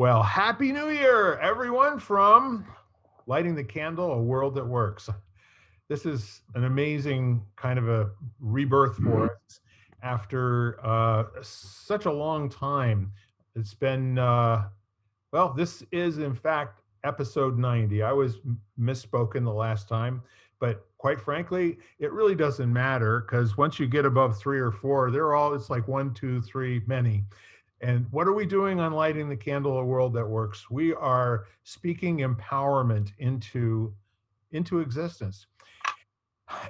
Well, Happy New Year, everyone, from Lighting the Candle, A World That Works. This is an amazing kind of a rebirth for us after such a long time. It's been, this is in fact episode 90. I was misspoken the last time, but quite frankly, it really doesn't matter because once you get above 3 or 4, it's like 1, 2, 3, many. And what are we doing on Lighting the Candle, A World That Works? We are speaking empowerment into existence.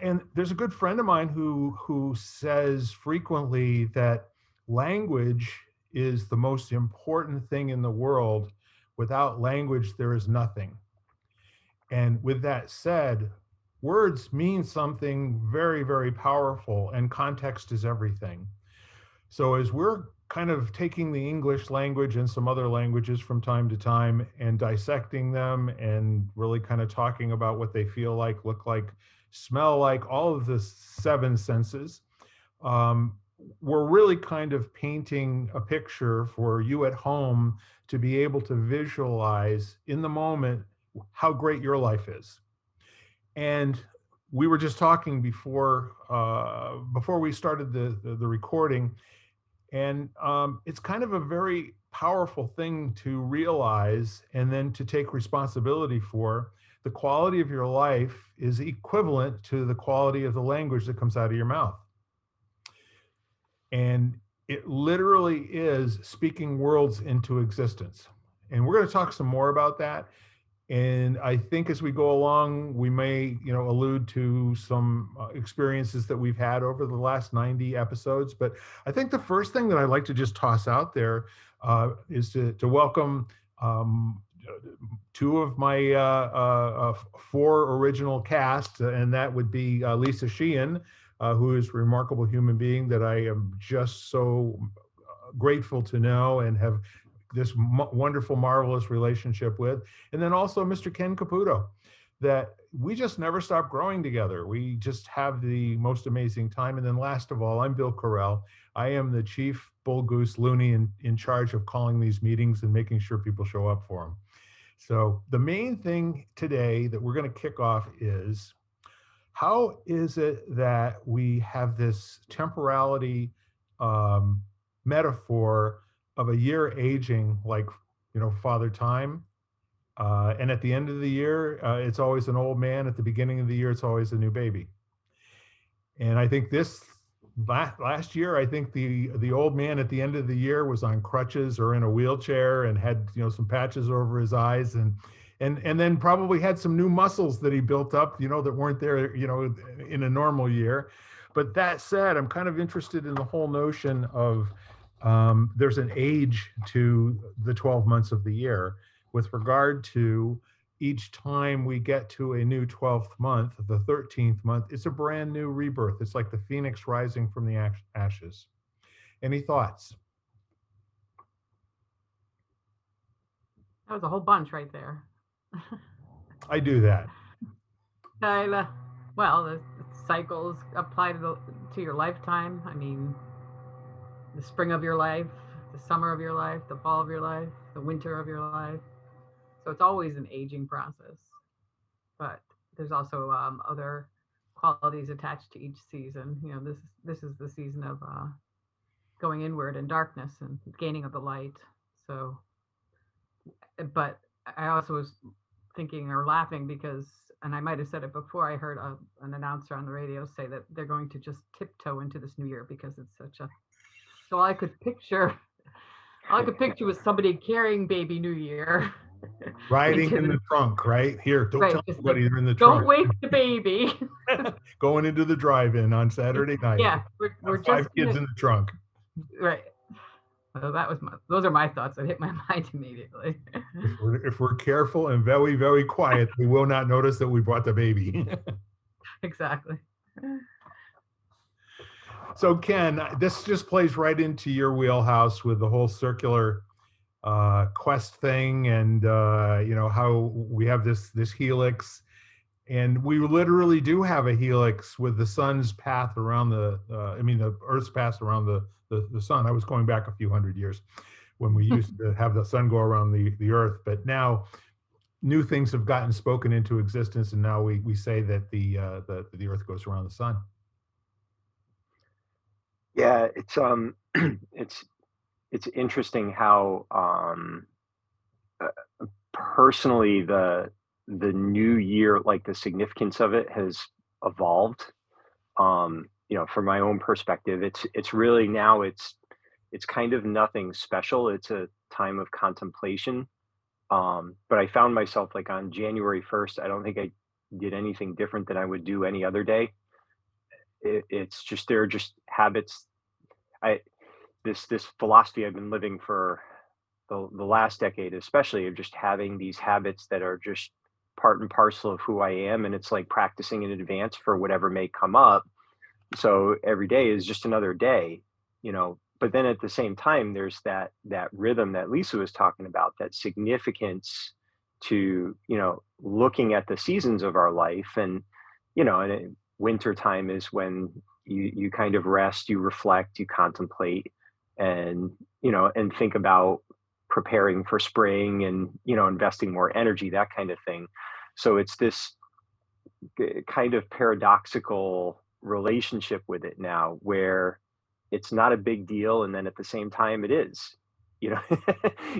And there's a good friend of mine who says frequently that language is the most important thing in the world. Without language, there is nothing. And with that said, words mean something very, very powerful, and context is everything. So as we're kind of taking the English language and some other languages from time to time and dissecting them and really kind of talking about what they feel like, look like, smell like, all of the 7 senses, we're really kind of painting a picture for you at home to be able to visualize in the moment how great your life is. And we were just talking before we started the recording, and it's kind of a very powerful thing to realize and then to take responsibility for. The quality of your life is equivalent to the quality of the language that comes out of your mouth. And it literally is speaking worlds into existence. And we're going to talk some more about that. And I think as we go along, we may, allude to some experiences that we've had over the last 90 episodes. But I think the first thing that I'd like to just toss out there is to welcome 2 of my 4 original cast, and that would be Lisa Sheehan, who is a remarkable human being that I am just so grateful to know and have this wonderful, marvelous relationship with. And then also Mr. Ken Caputo, that we just never stop growing together. We just have the most amazing time. And then last of all, I'm Bill Carell. I am the chief bull goose loony in charge of calling these meetings and making sure people show up for them. So the main thing today that we're going to kick off is, how is it that we have this temporality metaphor of a year aging like, Father Time? And at the end of the year, it's always an old man. At the beginning of the year, it's always a new baby. And I think this last year, I think the old man at the end of the year was on crutches or in a wheelchair and had, some patches over his eyes and then probably had some new muscles that he built up, that weren't there, in a normal year. But that said, I'm kind of interested in the whole notion of there's an age to the 12 months of the year with regard to each time we get to a new 12th month, the 13th month, it's a brand new rebirth. It's like the phoenix rising from the ashes. Any thoughts? That was a whole bunch right there. I do that. Well, the cycles apply to your lifetime. I mean, the spring of your life, the summer of your life, the fall of your life, the winter of your life. So it's always an aging process. But there's also other qualities attached to each season. This is the season of going inward in darkness and gaining of the light. So, but I also was thinking or laughing because, and I might have said it before, I heard an announcer on the radio say that they're going to just tiptoe into this new year because it's such a, so all I could picture was somebody carrying baby New Year. Riding in the trunk, right? Here, don't tell anybody you're in the trunk. Don't wake the baby. Going into the drive-in on Saturday night. Yeah, we're 5 kids in the trunk. Right. So those are my thoughts that hit my mind immediately. If we're careful and very, very quiet, we will not notice that we brought the baby. Exactly. So Ken, this just plays right into your wheelhouse with the whole circular quest thing, and how we have this helix, and we literally do have a helix with the sun's path around the Earth's path around the sun. I was going back a few hundred years, when we used to have the sun go around the earth. But now new things have gotten spoken into existence, and now we say that the earth goes around the sun. Yeah, it's it's it's interesting how uh, personally the new year, like the significance of it has evolved. From my own perspective, it's really now it's kind of nothing special. It's a time of contemplation. But I found myself like on January 1st, I don't think I did anything different than I would do any other day. It's just there are just habits. I this philosophy I've been living for the last decade, especially of just having these habits that are just part and parcel of who I am, and it's like practicing in advance for whatever may come up. So every day is just another day, but then at the same time there's that rhythm that Lisa was talking about, that significance to, looking at the seasons of our life. And winter time is when you kind of rest, you reflect, you contemplate, and and think about preparing for spring, and investing more energy, that kind of thing. So it's this kind of paradoxical relationship with it now, where it's not a big deal, and then at the same time it is, you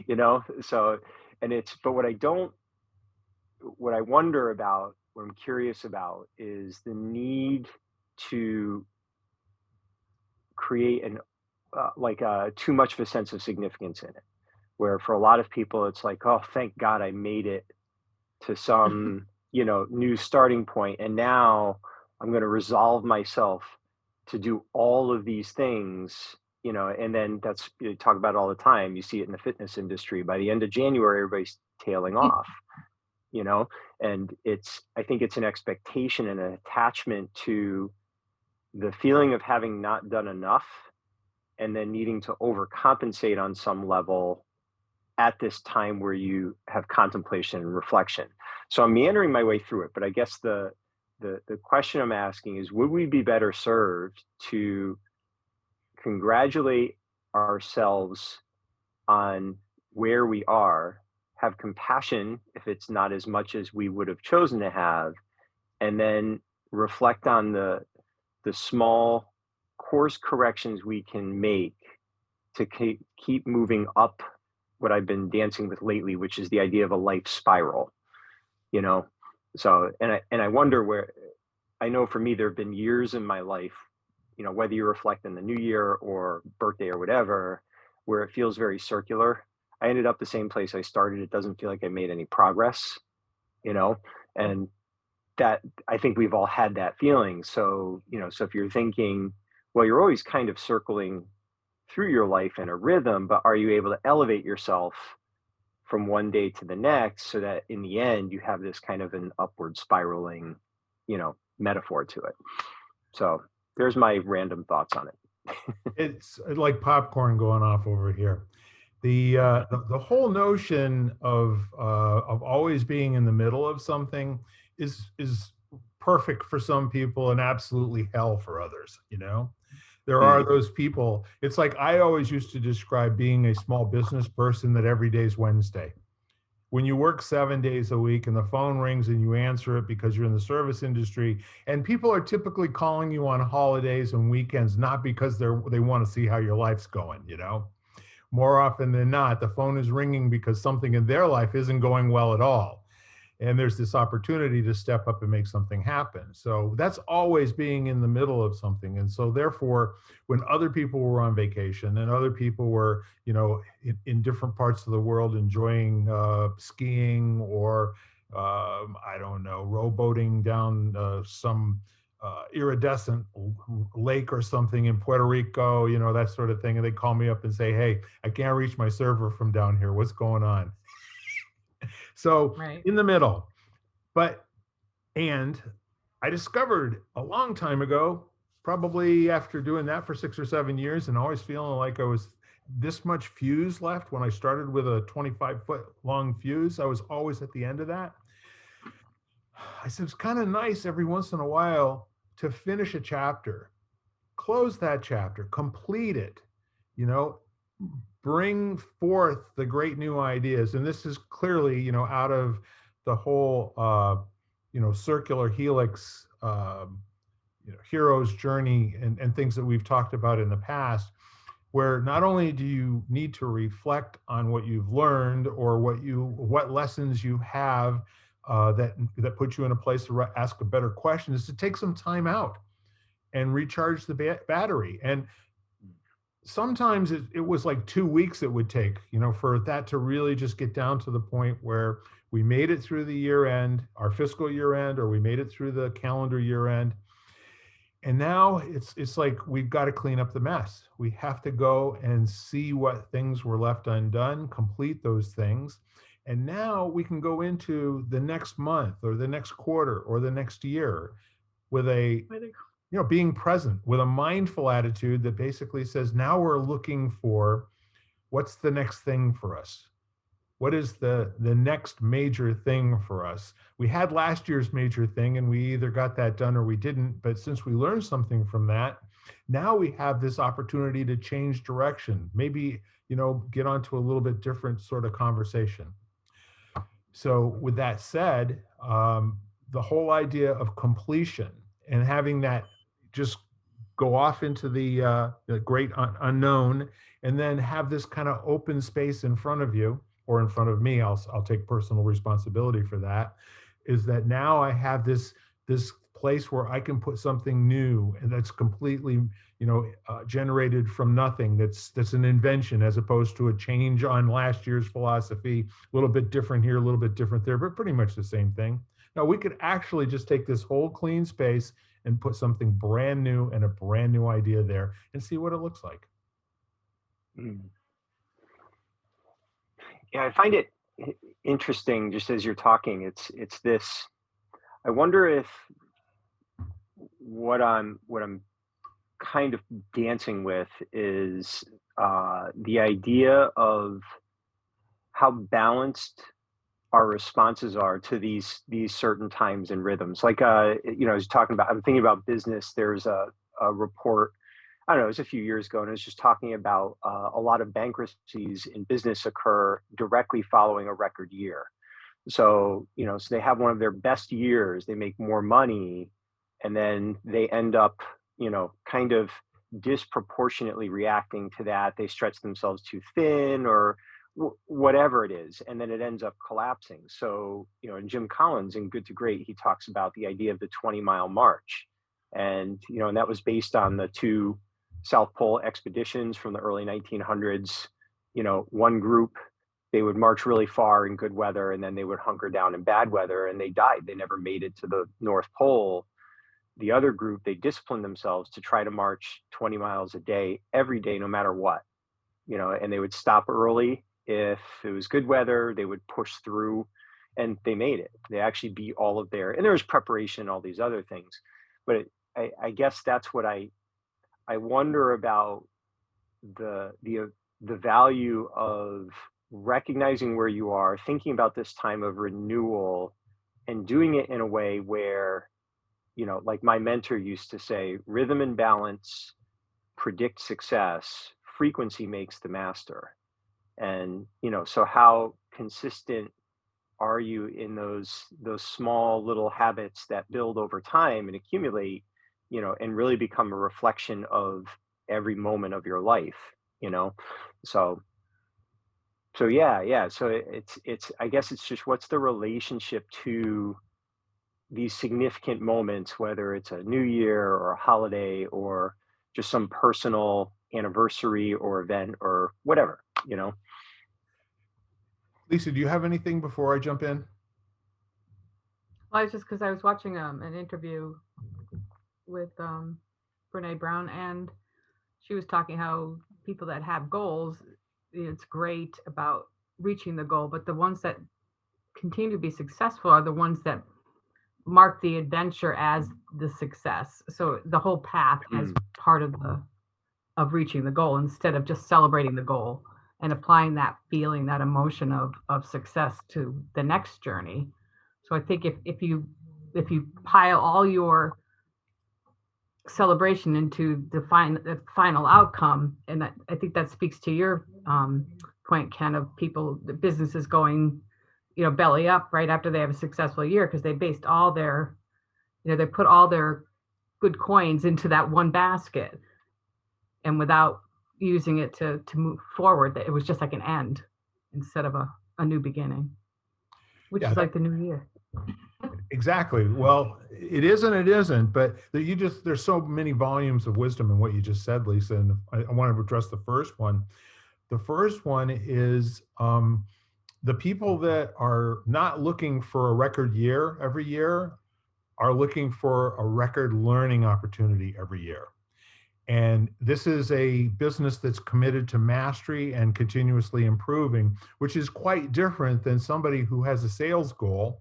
know so. And it's but what I wonder about, what I'm curious about, is the need to create an too much of a sense of significance in it, where for a lot of people it's like, oh, thank God I made it to some new starting point, and now I'm going to resolve myself to do all of these things. And then that's, you talk about it all the time, you see it in the fitness industry. By the end of January, everybody's tailing off, you know and I think it's an expectation and an attachment to the feeling of having not done enough, and then needing to overcompensate on some level at this time where you have contemplation and reflection. So I'm meandering my way through it, but I guess the question I'm asking is, would we be better served to congratulate ourselves on where we are, have compassion if it's not as much as we would have chosen to have, and then reflect on the small course corrections we can make to keep moving up what I've been dancing with lately, which is the idea of a life spiral, you know? So, and I wonder where, I know for me, there have been years in my life, whether you reflect on the new year or birthday or whatever, where it feels very circular. I ended up the same place I started. It doesn't feel like I made any progress, and that, I think we've all had that feeling. So, so if you're thinking, well, you're always kind of circling through your life in a rhythm, but are you able to elevate yourself from one day to the next, so that in the end you have this kind of an upward spiraling, metaphor to it? So there's my random thoughts on it. It's like popcorn going off over here. The whole notion of always being in the middle of something is perfect for some people and absolutely hell for others. There are those people. It's like I always used to describe being a small business person, that every day's Wednesday. When you work 7 days a week and the phone rings and you answer it because you're in the service industry, and people are typically calling you on holidays and weekends, not because they want to see how your life's going. More often than not, the phone is ringing because something in their life isn't going well at all. And there's this opportunity to step up and make something happen. So that's always being in the middle of something. And so therefore, when other people were on vacation and other people were, in different parts of the world enjoying skiing, or I don't know, rowboating down some iridescent lake or something in Puerto Rico, that sort of thing. And they call me up and say, hey, I can't reach my server from down here. What's going on? So Right. in the middle. And I discovered a long time ago, probably after doing that for 6 or 7 years and always feeling like I was this much fuse left. When I started with a 25-foot long fuse, I was always at the end of that. I said, it's kind of nice every once in a while to finish a chapter, close that chapter, complete it, bring forth the great new ideas. And this is clearly, out of the whole, circular helix, hero's journey and things that we've talked about in the past, where not only do you need to reflect on what you've learned or what lessons you have that put you in a place to ask a better question, is to take some time out and recharge the battery. And sometimes it was like 2 weeks it would take, for that to really just get down to the point where we made it through the year end, our fiscal year end, or we made it through the calendar year end. And now it's like we've got to clean up the mess. We have to go and see what things were left undone, complete those things. And now we can go into the next month or the next quarter or the next year with being present, with a mindful attitude that basically says, now we're looking for what's the next thing for us. What is the next major thing for us? We had last year's major thing and we either got that done or we didn't. But since we learned something from that, now we have this opportunity to change direction, maybe, get onto a little bit different sort of conversation. So with that said, the whole idea of completion and having that just go off into the great unknown, and then have this kind of open space in front of you, or in front of me, I'll take personal responsibility for that, is that now I have this place where I can put something new and that's completely, generated from nothing. That's an invention as opposed to a change on last year's philosophy, a little bit different here, a little bit different there, but pretty much the same thing. Now we could actually just take this whole clean space and put something brand new and a brand new idea there and see what it looks like. Yeah, I find it interesting just as you're talking. It's this. I wonder if what I'm kind of dancing with is the idea of how balanced our responses are to these certain times and rhythms. Like I was talking about, I'm thinking about business. There's a report, I don't know, it was a few years ago, and it was just talking about a lot of bankruptcies in business occur directly following a record year. So, so they have one of their best years, they make more money, and then they end up, kind of disproportionately reacting to that. They stretch themselves too thin or whatever it is, and then it ends up collapsing. So, and Jim Collins in Good to Great, he talks about the idea of the 20-mile march. And, and that was based on the two South Pole expeditions from the early 1900s. One group, they would march really far in good weather, and then they would hunker down in bad weather, and they died. They never made it to the North Pole. The other group, they disciplined themselves to try to march 20 miles a day, every day, no matter what, and they would stop early. If it was good weather, they would push through, and they made it. They actually beat all of and there was preparation and all these other things. But I guess that's what I wonder about, the value of recognizing where you are, thinking about this time of renewal, and doing it in a way where, like my mentor used to say, rhythm and balance predict success, frequency makes the master. And, so how consistent are you in those small little habits that build over time and accumulate, and really become a reflection of every moment of your life, So yeah. So it's, I guess it's just, what's the relationship to these significant moments, whether it's a new year or a holiday or just some personal anniversary or event or whatever, Lisa, do you have anything before I jump in? Well, it's just because I was watching an interview with Brene Brown, and she was talking how people that have goals, it's great about reaching the goal, but the ones that continue to be successful are the ones that mark the adventure as the success. So the whole path as part of reaching the goal, instead of just celebrating the goal and applying that feeling, that emotion of success to the next journey. So I think if you pile all your celebration into the final outcome. And I think that speaks to your point, Ken, of people, the businesses going, belly up right after they have a successful year, because they based all their, they put all their good coins into that one basket, and without using it to move forward, that it was just like an end instead of a new beginning, which is like the new year. Exactly. Well, it is and it isn't, but there's so many volumes of wisdom in what you just said, Lisa. And I want to address the first one. The first one is the people that are not looking for a record year every year are looking for a record learning opportunity every year. And this is a business that's committed to mastery and continuously improving, which is quite different than somebody who has a sales goal.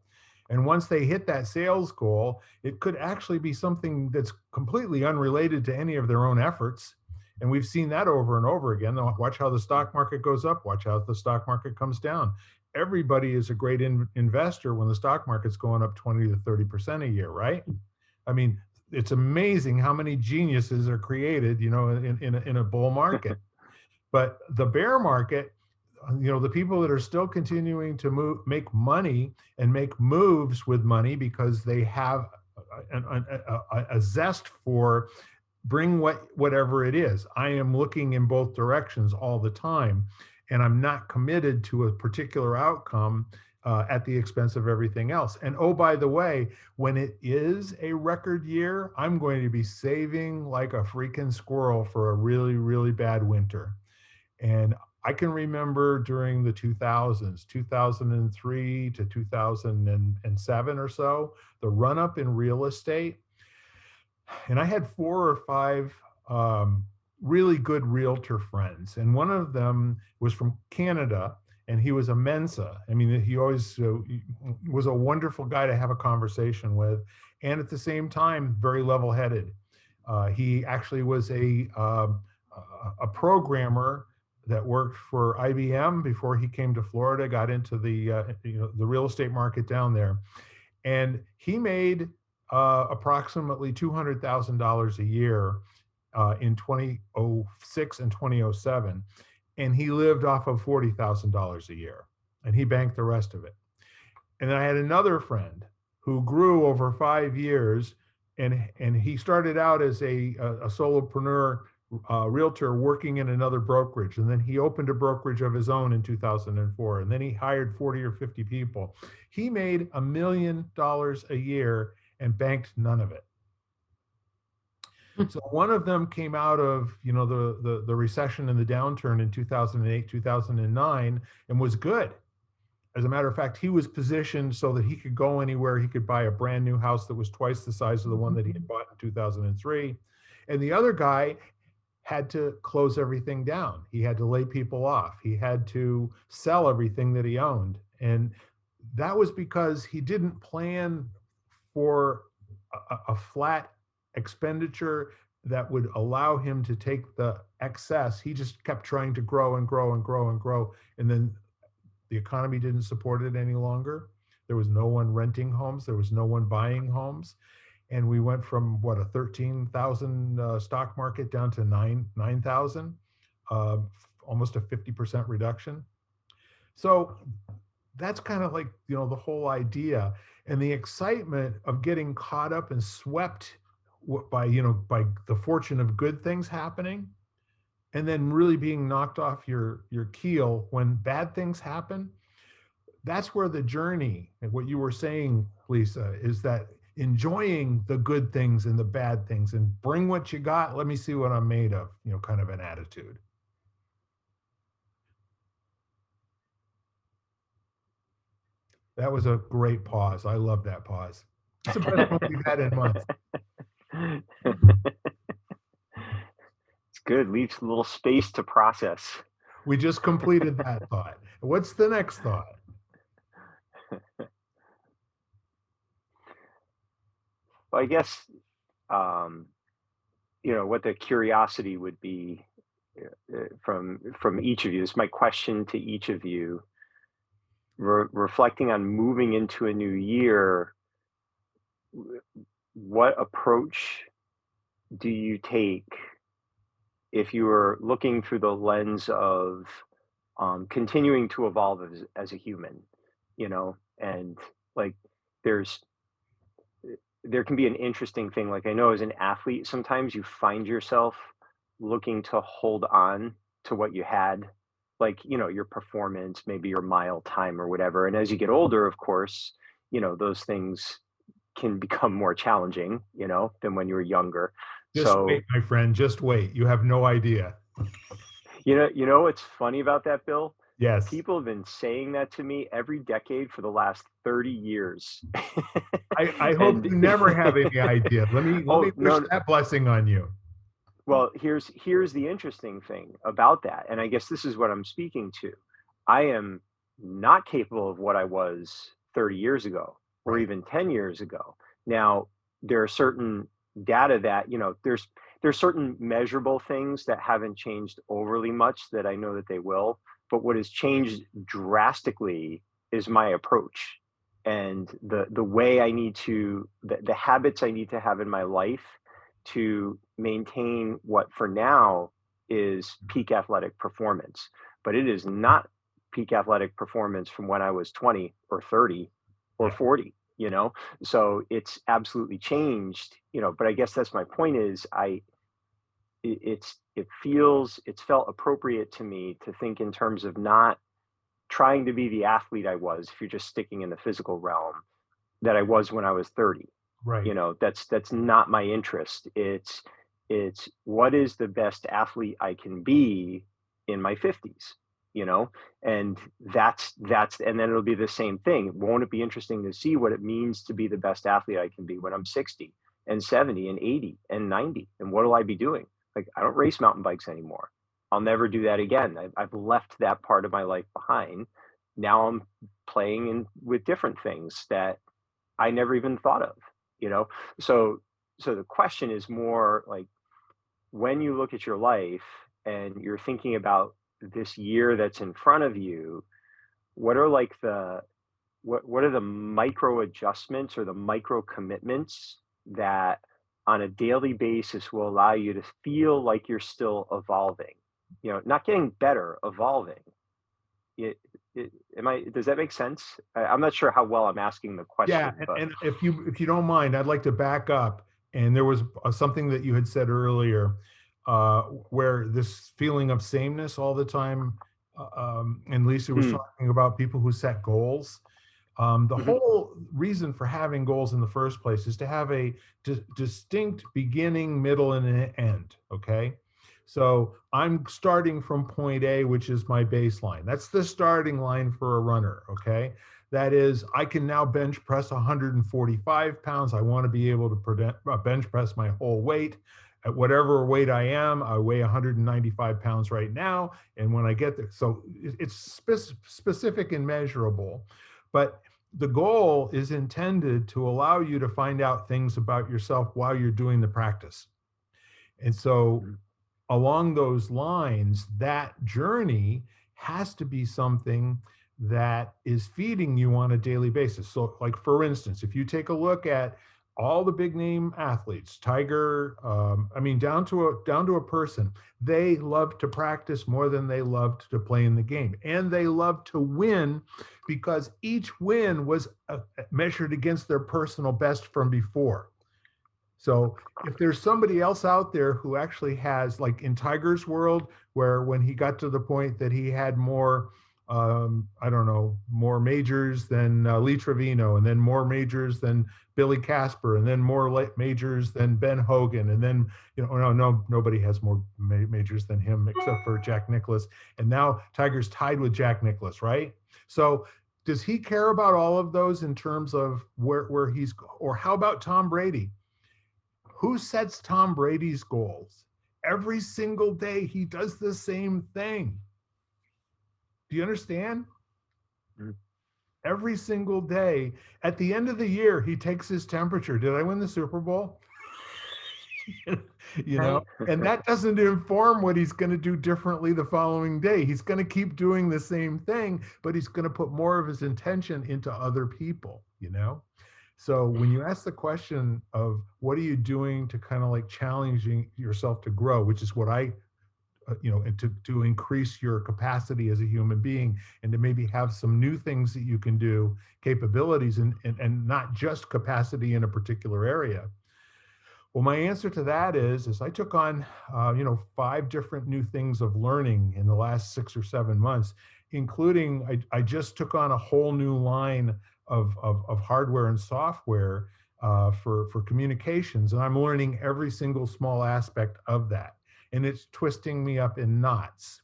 And once they hit that sales goal, it could actually be something that's completely unrelated to any of their own efforts. And we've seen that over and over again. Watch how the stock market goes up. Watch how the stock market comes down. Everybody is a great investor when the stock market's going up 20 to 30% a year, right? I mean, it's amazing how many geniuses are created, in a bull market. But the bear market, the people that are still continuing to make money and make moves with money because they have a zest for whatever it is. I am looking in both directions all the time, and I'm not committed to a particular outcome at the expense of everything else. And oh, by the way, when it is a record year, I'm going to be saving like a freaking squirrel for a really, really bad winter. And I can remember during the 2000s, 2003 to 2007 or so, the run up in real estate. And I had 4 or 5 really good realtor friends. And one of them was from Canada, and he was a Mensa. I mean, he always was a wonderful guy to have a conversation with. And at the same time, very level-headed. He actually was a programmer that worked for IBM before he came to Florida, got into the real estate market down there. And he made approximately $200,000 a year in 2006 and 2007. And he lived off of $40,000 a year, and he banked the rest of it. And then I had another friend who grew over 5 years, and he started out as a solopreneur realtor working in another brokerage. And then he opened a brokerage of his own in 2004. And then he hired 40 or 50 people. He made $1 million a year and banked none of it. So one of them came out of, the recession and the downturn in 2008, 2009, and was good. As a matter of fact, he was positioned so that he could go anywhere. He could buy a brand new house that was twice the size of the one that he had bought in 2003. And the other guy had to close everything down. He had to lay people off. He had to sell everything that he owned. And that was because he didn't plan for a flat expenditure that would allow him to take the excess. He just kept trying to grow and grow and grow and grow. And then the economy didn't support it any longer. There was no one renting homes. There was no one buying homes. And we went from a 13,000 stock market down to 9,000, almost a 50% reduction. So that's kind of like, the whole idea. And the excitement of getting caught up and swept by the fortune of good things happening, and then really being knocked off your keel when bad things happen. That's where the journey, and what you were saying, Lisa, is that enjoying the good things and the bad things, and bring what you got. Let me see what I'm made of, kind of an attitude. That was a great pause. I love that pause. It's the best one we've had in months. It's good. Leaves a little space to process. We just completed that thought. What's the next thought? Well, I guess, what the curiosity would be from each of you. This is my question to each of you. Reflecting on moving into a new year, what approach do you take if you were looking through the lens of continuing to evolve as a human, you know, and like there's there can be an interesting thing. Like I know as an athlete, sometimes you find yourself looking to hold on to what you had, like, you know, your performance, maybe your mile time or whatever. And as you get older, of course, you know, those things can become more challenging, you know, than when you were younger. Just So, wait, my friend. Just wait. You have no idea. you know what's funny about that, Bill? Yes. People have been saying that to me every decade for the last 30 years. I hope And you never have any idea. Let oh me wish no, that blessing on you. well, here's the interesting thing about that, and I guess this is what I'm speaking to. I am not capable of what I was 30 years ago or Right. even 10 years ago. Now, there are certain data that, you know, there's certain measurable things that haven't changed overly much that I know that they will, but what has changed drastically is my approach and the way I need to the habits I need to have in my life to maintain what for now is peak athletic performance. But it is not peak athletic performance from when I was 20 or 30 or Yeah. 40, you know? So it's absolutely changed, you know, but I guess that's my point is it's felt appropriate to me to think in terms of not trying to be the athlete I was if you're just sticking in the physical realm that I was when I was 30. You Right. know, that's not my interest. It's what is the best athlete I can be in my 50s, you know? And that's and then it'll be the same thing. Won't it be interesting to see what it means to be the best athlete I can be when I'm 60 and 70 and 80 and 90? And what'll I be doing? Like I don't race mountain bikes anymore. I'll never do that again. I've left that part of my life behind. Now I'm playing in with different things that I never even thought of, you know? So so the question is more like when you look at your life and you're thinking about this year that's in front of you, what are like what are the micro adjustments or the micro commitments that on a daily basis will allow you to feel like you're still evolving? You know, not getting better, evolving. It, am I does that make sense? I'm not sure how well I'm asking the Yeah, question, but and if you don't mind, I'd like to back up. And there was something that you had said earlier, where this feeling of sameness all the time, and Lisa was mm, talking about people who set goals. The mhm, whole reason for having goals in the first place is to have a distinct beginning, middle, and an end. Okay. So I'm starting from point A, which is my baseline. That's the starting line for a runner. Okay. That is, I can now bench press 145 pounds. I want to be able to bench press my whole weight. At whatever weight I am, I weigh 195 pounds right now. And when I get there, so it's specific and measurable. But the goal is intended to allow you to find out things about yourself while you're doing the practice. And so, mhm, along those lines, that journey has to be something that is feeding you on a daily basis. So, like for instance, if you take a look at all the big name athletes, Tiger, I mean, down to a person, they love to practice more than they loved to play in the game, and they love to win because each win was measured against their personal best from before. So if there's somebody else out there who actually has, like in Tiger's world, where when he got to the point that he had more, I don't know, more majors than Lee Trevino, and then more majors than Billy Casper, and then more majors than Ben Hogan, and then nobody has more majors than him except for Jack Nicklaus, and now Tiger's tied with Jack Nicklaus, right? So does he care about all of those in terms of where he's, or how about Tom Brady? Who sets Tom Brady's goals? Every single day, he does the same thing. Do you understand? mhm. Every single day. At the end of the year, he takes his temperature. Did I win the Super Bowl? you know, Right. and that doesn't inform what he's going to do differently the following day. He's going to keep doing the same thing, but he's going to put more of his intention into other people, So when you ask the question of what are you doing to kind of like challenging yourself to grow, which is what I, and to increase your capacity as a human being, and to maybe have some new things that you can do, capabilities, and not just capacity in a particular area. Well, my answer to that is I took on, 5 different new things of learning in the last 6 or 7 months, including I just took on a whole new line of hardware and software for communications, and I'm learning every single small aspect of that, and it's twisting me up in knots.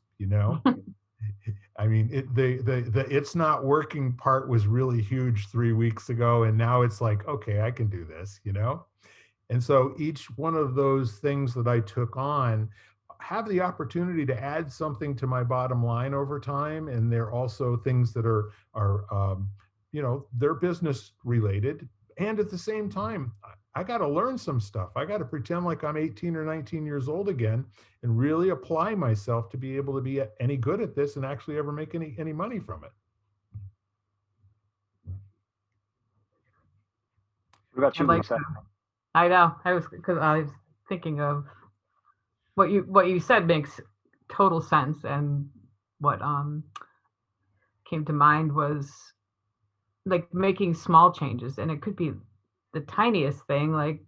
I mean, the it's not working part was really huge 3 weeks ago, and now it's like, okay, I can do this. And so each one of those things that I took on have the opportunity to add something to my bottom line over time. And they're also things that are they're business related. And at the same time, I got to learn some stuff. I got to pretend like I'm 18 or 19 years old again and really apply myself to be able to be any good at this and actually ever make any money from it. What about you, I'd like Lisa? I know. Because I was thinking of what you said makes total sense, and what came to mind was like making small changes, and it could be the tiniest thing, like,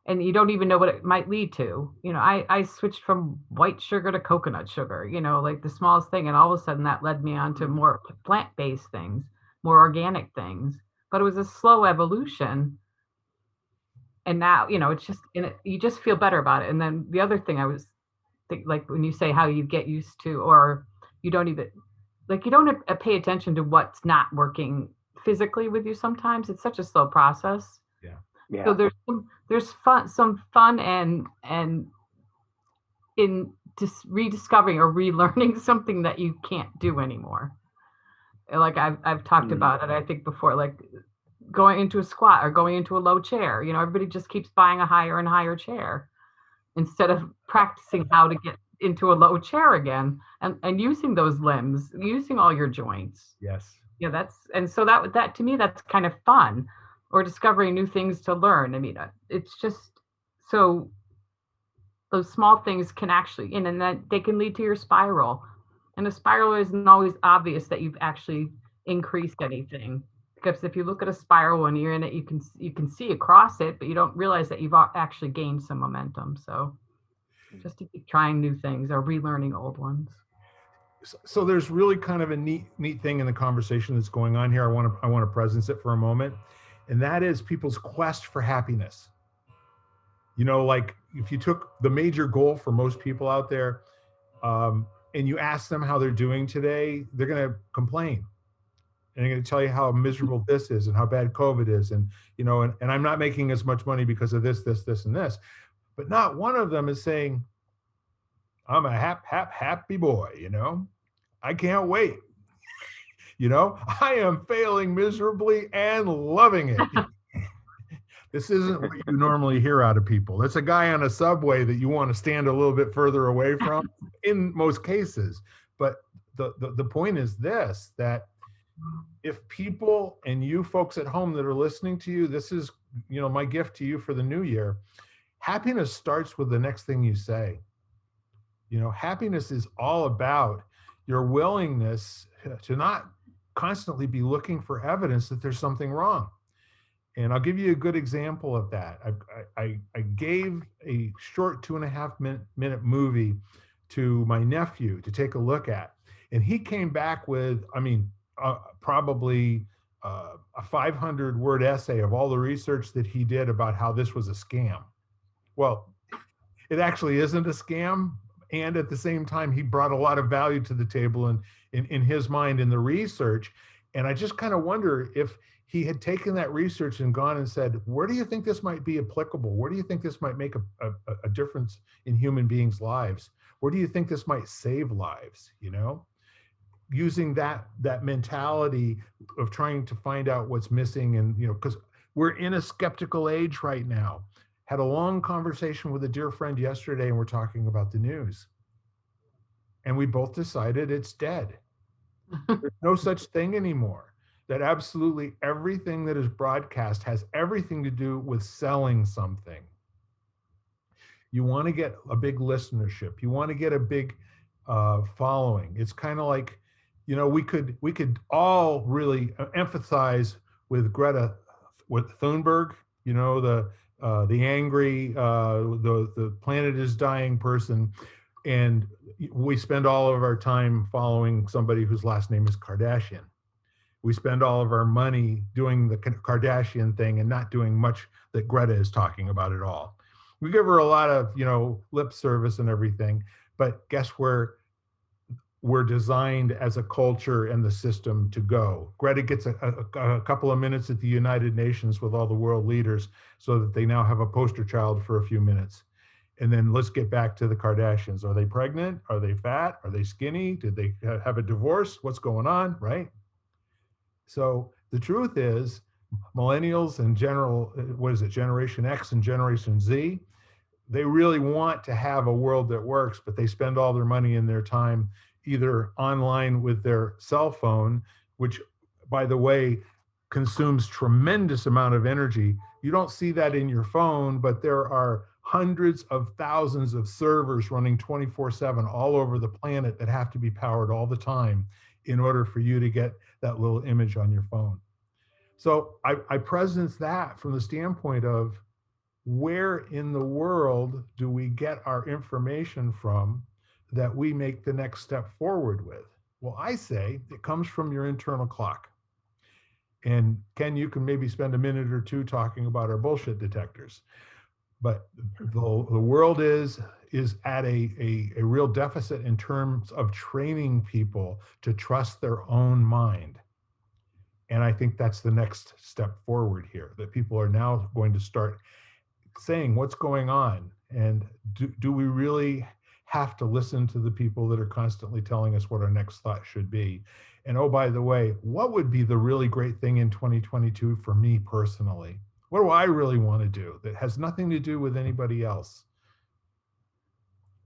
and you don't even know what it might lead to. I switched from white sugar to coconut sugar, like the smallest thing, and all of a sudden that led me on to more plant-based things, more organic things. But it was a slow evolution, and now it's just you just feel better about it. And then the other thing I was like, when you say how you get used to, or you don't even like, you don't pay attention to what's not working physically with you. Sometimes it's such a slow process. Yeah. So there's some fun and in just rediscovering or relearning something that you can't do anymore. Like I've talked about it, I think, before, like going into a squat or going into a low chair. Everybody just keeps buying a higher and higher chair instead of practicing how to get into a low chair again, and using those limbs, using all your joints. Yes. Yeah, so that to me, that's kind of fun, or discovering new things to learn. I mean, it's just so those small things can actually, and that they can lead to your spiral. And a spiral isn't always obvious that you've actually increased anything, because if you look at a spiral when you're in it, you can see across it, but you don't realize that you've actually gained some momentum. So just to keep trying new things or relearning old ones. So there's really kind of a neat thing in the conversation that's going on here. I want to presence it for a moment, and that is people's quest for happiness. Like if you took the major goal for most people out there, and you ask them how they're doing today, they're going to complain. And I'm going to tell you how miserable this is and how bad COVID is. And, and I'm not making as much money because of this, and this. But not one of them is saying, I'm a happy boy, I can't wait. I am failing miserably and loving it. This isn't what you normally hear out of people. It's a guy on a subway that you want to stand a little bit further away from in most cases. But the point is this, that if people, and you folks at home that are listening to you, this is, my gift to you for the new year. Happiness starts with the next thing you say. Happiness is all about your willingness to not constantly be looking for evidence that there's something wrong. And I'll give you a good example of that. I gave a short 2.5-minute movie to my nephew to take a look at. And he came back with, probably a 500-word essay of all the research that he did about how this was a scam. Well, it actually isn't a scam. And at the same time, he brought a lot of value to the table in his mind in the research. And I just kind of wonder if he had taken that research and gone and said, where do you think this might be applicable? Where do you think this might make a difference in human beings' lives? Where do you think this might save lives? Using that mentality of trying to find out what's missing. And, because we're in a skeptical age right now. Had a long conversation with a dear friend yesterday, and we're talking about the news. And we both decided it's dead. There's no such thing anymore. that absolutely everything that is broadcast has everything to do with selling something. You want to get a big listenership. You want to get a big following. It's kind of like, we could all really empathize with Greta, with Thunberg. The angry, the planet is dying person, and we spend all of our time following somebody whose last name is Kardashian. We spend all of our money doing the Kardashian thing and not doing much that Greta is talking about at all. We give her a lot of, lip service and everything, but guess where we're designed as a culture and the system to go? Greta gets a couple of minutes at the United Nations with all the world leaders so that they now have a poster child for a few minutes. And then let's get back to the Kardashians. Are they pregnant? Are they fat? Are they skinny? Did they have a divorce? What's going on, right? So the truth is, millennials and Generation X and Generation Z, they really want to have a world that works, but they spend all their money and their time either online with their cell phone, which, by the way, consumes tremendous amount of energy. You don't see that in your phone, but there are hundreds of thousands of servers running 24/7 all over the planet that have to be powered all the time in order for you to get that little image on your phone. So I presence that from the standpoint of, where in the world do we get our information from that we make the next step forward with? Well, I say it comes from your internal clock. And Ken, you can maybe spend a minute or two talking about our bullshit detectors. But the world is at a real deficit in terms of training people to trust their own mind. And I think that's the next step forward here, that people are now going to start saying what's going on, and do we really have to listen to the people that are constantly telling us what our next thought should be? And oh, by the way, what would be the really great thing in 2022 for me personally? What do I really want to do that has nothing to do with anybody else,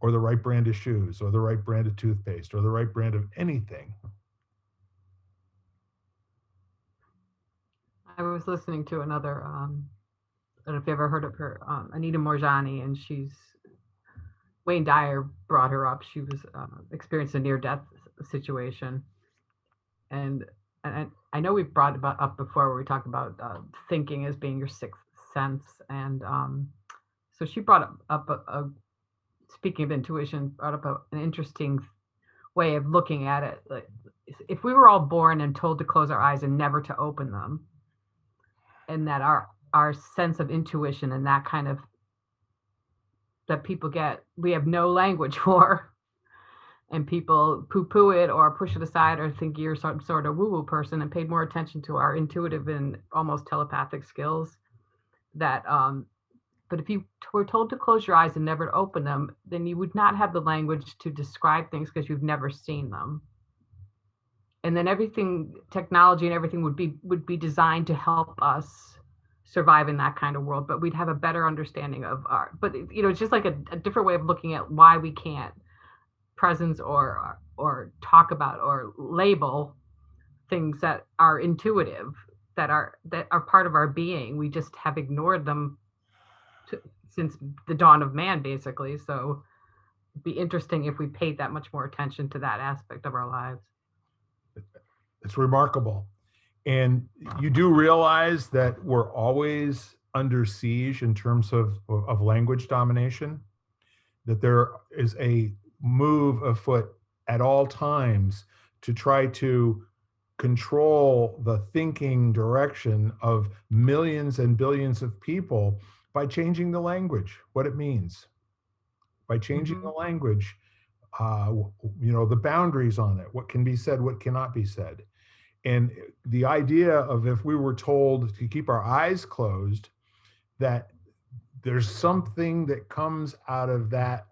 or the right brand of shoes, or the right brand of toothpaste, or the right brand of anything? I was listening to another, I don't know if you ever heard of her, Anita Morjani, and Wayne Dyer brought her up. She was experienced a near-death situation, and I know we've brought it up before, where we talked about thinking as being your sixth sense, and so she brought up speaking of intuition, brought up an interesting way of looking at it. Like, if we were all born and told to close our eyes and never to open them, and that our sense of intuition and that kind of, that people get, we have no language for, and people poo-poo it or push it aside or think you're some sort of woo-woo person, and paid more attention to our intuitive and almost telepathic skills, that but if you were told to close your eyes and never to open them, then you would not have the language to describe things because you've never seen them. And then everything, technology and everything would be designed to help us survive in that kind of world, but we'd have a better understanding of but it's just like a different way of looking at why we can't presence or talk about or label things that are intuitive, that are part of our being. We just have ignored them since the dawn of man, basically. So it'd be interesting if we paid that much more attention to that aspect of our lives. It's remarkable. And you do realize that we're always under siege in terms of language domination, that there is a move afoot at all times to try to control the thinking direction of millions and billions of people by changing the language, what it means. By changing the language, the boundaries on it, what can be said, what cannot be said. And the idea of, if we were told to keep our eyes closed, that there's something that comes out of that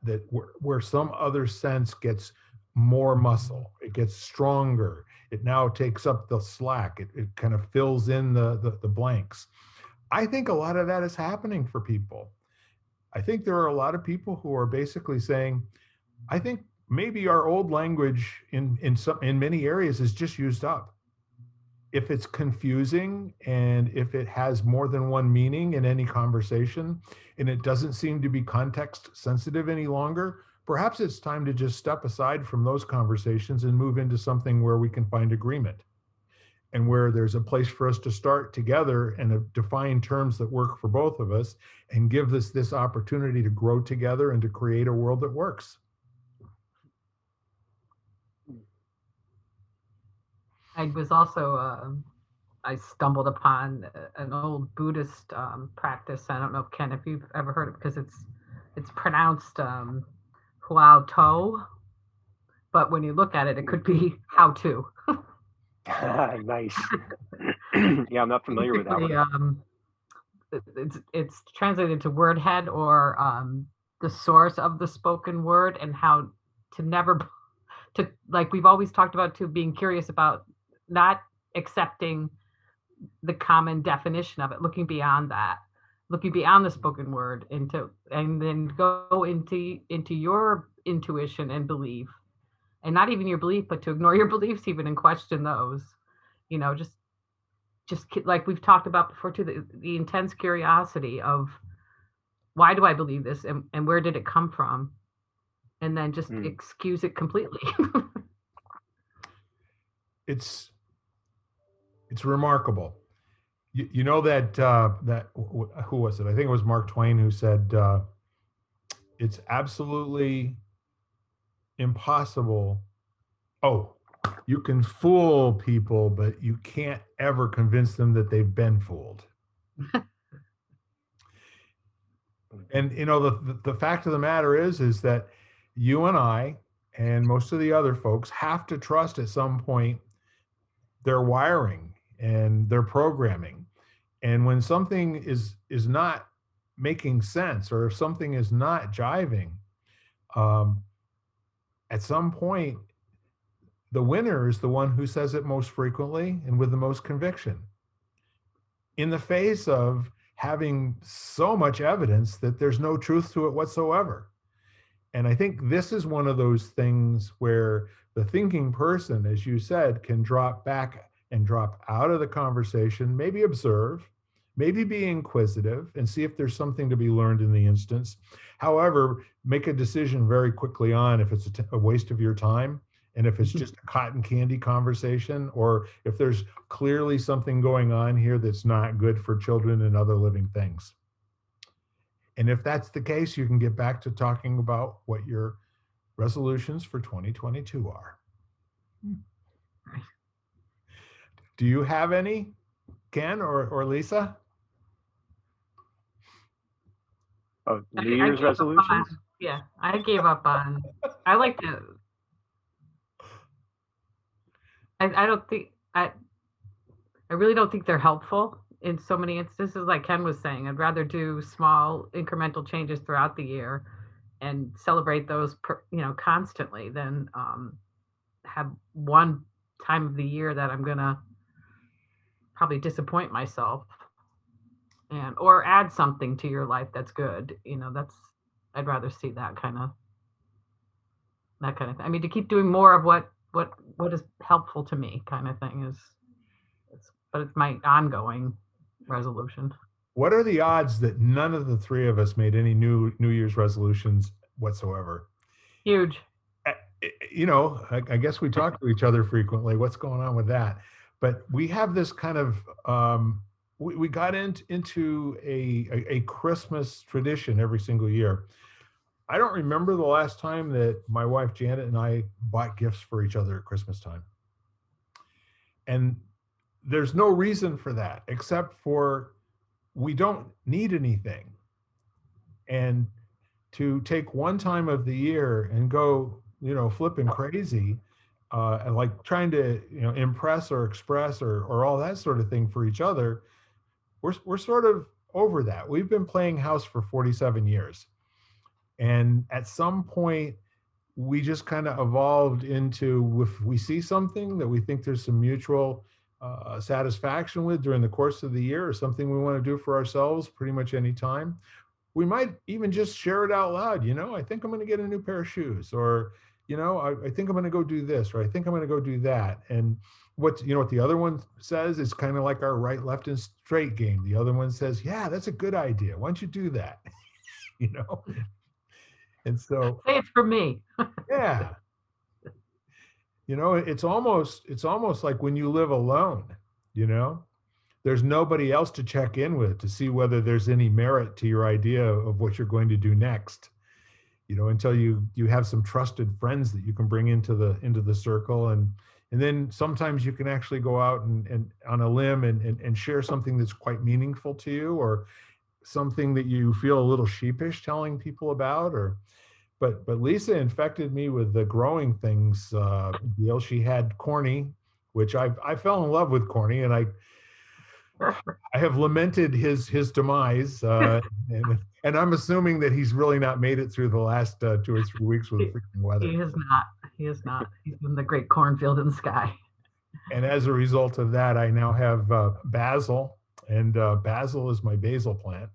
where some other sense gets more muscle, it gets stronger, it now takes up the slack, it kind of fills in the blanks. I think a lot of that is happening for people. I think there are a lot of people who are basically saying, I think maybe our old language in many areas is just used up. if it's confusing and if it has more than one meaning in any conversation and it doesn't seem to be context sensitive any longer, perhaps it's time to just step aside from those conversations and move into something where we can find agreement and where there's a place for us to start together and define terms that work for both of us and give us this opportunity to grow together and to create a world that works. I was also, I stumbled upon an old Buddhist practice. I don't know, Ken, if you've ever heard it, because it's pronounced Huao To, but when you look at it, it could be how to. Nice. Yeah, I'm not familiar with that one. It's translated to word head, or the source of the spoken word, and how to never to, like we've always talked about, to being curious about not accepting the common definition of it, looking beyond that, looking beyond the spoken word and then go into your intuition and belief, and not even your belief, but to ignore your beliefs even and question those, just like we've talked about before too, the intense curiosity of why do I believe this, and where did it come from, and then just excuse it completely. It's remarkable. You know that who was it? I think it was Mark Twain who said it's absolutely impossible. Oh, you can fool people, but you can't ever convince them that they've been fooled. And the fact of the matter is that you and I and most of the other folks have to trust at some point their wiring and their programming. And when something is not making sense, or if something is not jiving, at some point, the winner is the one who says it most frequently and with the most conviction, in the face of having so much evidence that there's no truth to it whatsoever. And I think this is one of those things where the thinking person, as you said, can drop back and drop out of the conversation, maybe observe, maybe be inquisitive and see if there's something to be learned in the instance. However, make a decision very quickly on if it's a waste of your time, and if it's just a cotton candy conversation, or if there's clearly something going on here that's not good for children and other living things. And if that's the case, you can get back to talking about what your resolutions for 2022 are. Do you have any, Ken or Lisa? Oh, New Year's resolutions? Yeah, I gave up on. I like to. I don't think I really don't think they're helpful in so many instances. Like Ken was saying, I'd rather do small incremental changes throughout the year and celebrate those, constantly, than have one time of the year that I'm gonna probably disappoint myself, or add something to your life that's good. I'd rather see that kind of thing. I mean, to keep doing more of what is helpful to me, kind of thing, but it's my ongoing resolution. What are the odds that none of the three of us made any New Year's resolutions whatsoever? Huge. I guess we talk to each other frequently. What's going on with that? But we have this kind of we got into a Christmas tradition every single year. I don't remember the last time that my wife Janet and I bought gifts for each other at Christmas time. And there's no reason for that, except for we don't need anything. And to take one time of the year and go, flipping crazy, and like trying to, impress or express or all that sort of thing for each other, we're sort of over that. We've been playing house for 47 years. And at some point, we just kind of evolved into, if we see something that we think there's some mutual satisfaction with during the course of the year, or something we want to do for ourselves pretty much any time, we might even just share it out loud. I think I'm going to get a new pair of shoes, or I think I'm going to go do this, or I think I'm going to go do that. And what the other one says is kind of like our right, left, and straight game. The other one says, yeah, that's a good idea. Why don't you do that? you know? And so, Say it's for me. yeah, it's almost like when you live alone, you know, there's nobody else to check in with to see whether there's any merit to your idea of what you're going to do next. Until you have some trusted friends that you can bring into the circle, and then sometimes you can actually go out and on a limb and share something that's quite meaningful to you, or something that you feel a little sheepish telling people about. But Lisa infected me with the growing things deal. She had Corny, which I fell in love with Corny, and I have lamented his demise, and I'm assuming that he's really not made it through the last 2 or 3 weeks with the freaking weather. He is not. He is not. He's in the great cornfield in the sky. And as a result of that, I now have basil, and basil is my basil plant,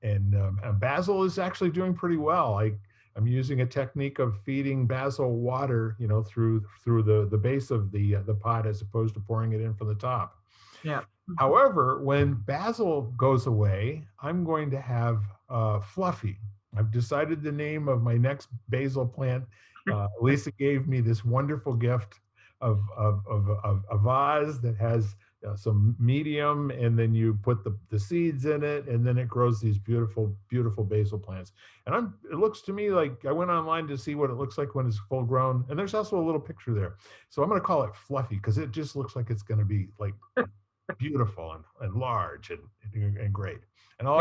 and basil is actually doing pretty well. I'm using a technique of feeding basil water, through the base of the pot, as opposed to pouring it in from the top. Yeah. However, when basil goes away, I'm going to have Fluffy. I've decided the name of my next basil plant. Lisa gave me this wonderful gift of a vase that has some medium, and then you put the seeds in it, and then it grows these beautiful, beautiful basil plants. And it looks to me like I went online to see what it looks like when it's full grown. And there's also a little picture there. So I'm going to call it Fluffy, because it just looks like it's going to be like beautiful and large and great. And I'll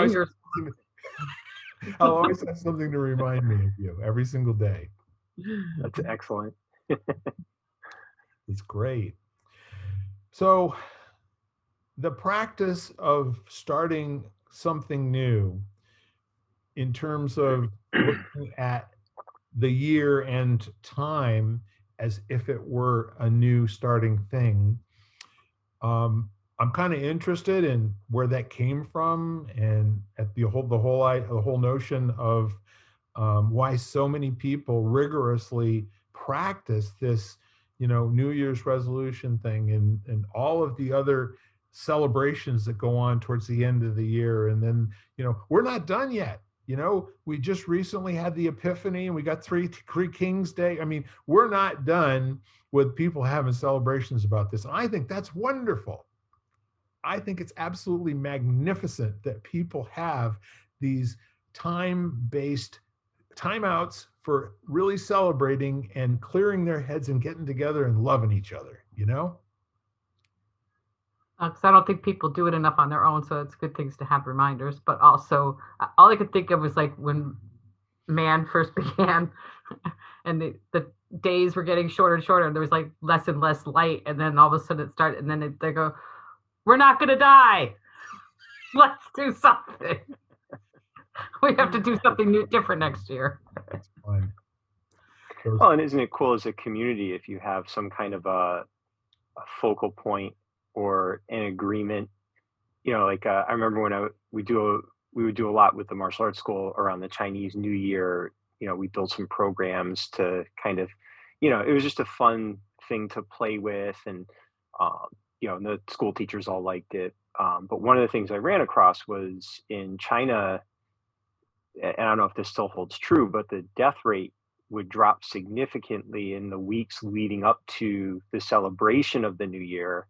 always have something to remind me of you every single day. That's excellent. It's great. So the practice of starting something new, in terms of looking at the year and time as if it were a new starting thing, I'm kind of interested in where that came from, and at the whole notion of why so many people rigorously practice this, New Year's resolution thing, and all of the other celebrations that go on towards the end of the year. And then, we're not done yet. We just recently had the Epiphany, and we got three Kings Day. I mean, we're not done with people having celebrations about this. And I think that's wonderful. I think it's absolutely magnificent that people have these time-based timeouts for really celebrating and clearing their heads and getting together and loving each other, Because I don't think people do it enough on their own, so it's good things to have reminders. But also, all I could think of was like when man first began, and the days were getting shorter and shorter. There was like less and less light, and then all of a sudden it started, and then they go, "We're not going to die. Let's do something. We have to do something new, different next year." That's fun. Well, and isn't it cool as a community if you have some kind of a focal point or an agreement? Like I remember when we would do a lot with the martial arts school around the Chinese New Year. We built some programs to kind of, it was just a fun thing to play with, and and the school teachers all liked it. But one of the things I ran across was in China, and I don't know if this still holds true, but the death rate would drop significantly in the weeks leading up to the celebration of the new year.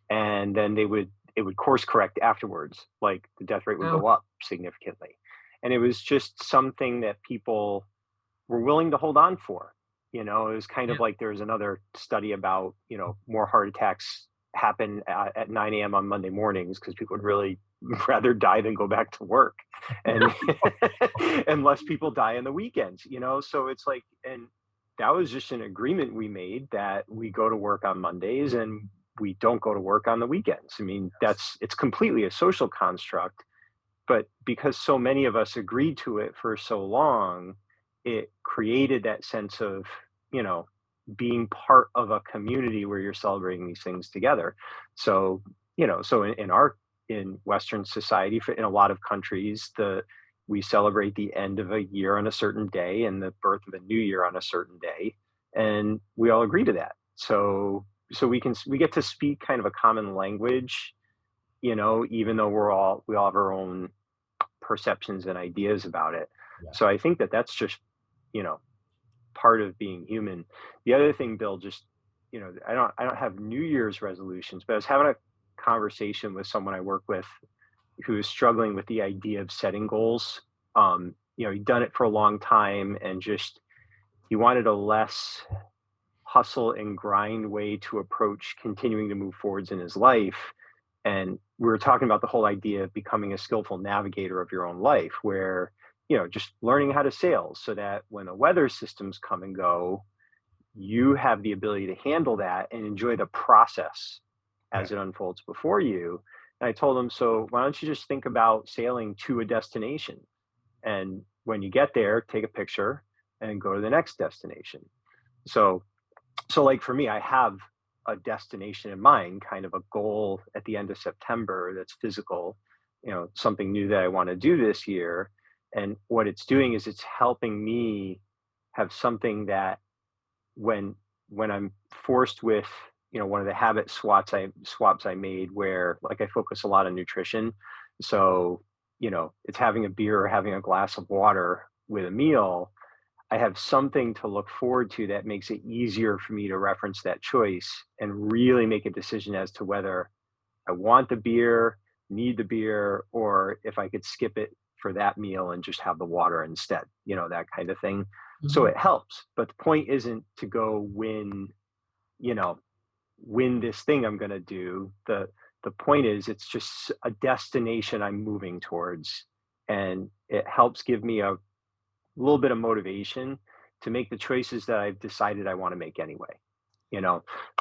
And then it would course correct afterwards. Like the death rate would go up significantly. And it was just something that people were willing to hold on for. It was kind of like there was another study about, more heart attacks happen at 9 a.m. on Monday mornings because people would really rather die than go back to work, and and less people die on the weekends. So it's like, and that was just an agreement we made that we go to work on Mondays and we don't go to work on the weekends. I mean, it's completely a social construct, but because so many of us agreed to it for so long, it created that sense of, being part of a community where you're celebrating these things together. So, in Western society, in a lot of countries, we celebrate the end of a year on a certain day and the birth of a new year on a certain day. and we all agree to that. So we get to speak kind of a common language, even though we all have our own perceptions and ideas about it. Yeah. So I think that that's just, part of being human. The other thing, Bill, just, I don't have New Year's resolutions, but I was having a conversation with someone I work with who is struggling with the idea of setting goals. He'd done it for a long time, and just he wanted a less hustle and grind way to approach continuing to move forwards in his life. And we were talking about the whole idea of becoming a skillful navigator of your own life, where, just learning how to sail so that when the weather systems come and go, you have the ability to handle that and enjoy the process as it unfolds before you. And I told him, so why don't you just think about sailing to a destination? And when you get there, take a picture and go to the next destination. So like for me, I have a destination in mind, kind of a goal at the end of September that's physical, something new that I want to do this year. And what it's doing is it's helping me have something that when I'm forced with, one of the habit swaps I made, where like I focus a lot on nutrition. So, it's having a beer or having a glass of water with a meal. I have something to look forward to that makes it easier for me to reference that choice and really make a decision as to whether I want the beer, need the beer, or if I could skip it for that meal and just have the water instead, that kind of thing. Mm-hmm. So it helps. But the point isn't to go win this thing I'm going to do. The point is, it's just a destination I'm moving towards, and it helps give me a little bit of motivation to make the choices that I've decided I want to make anyway,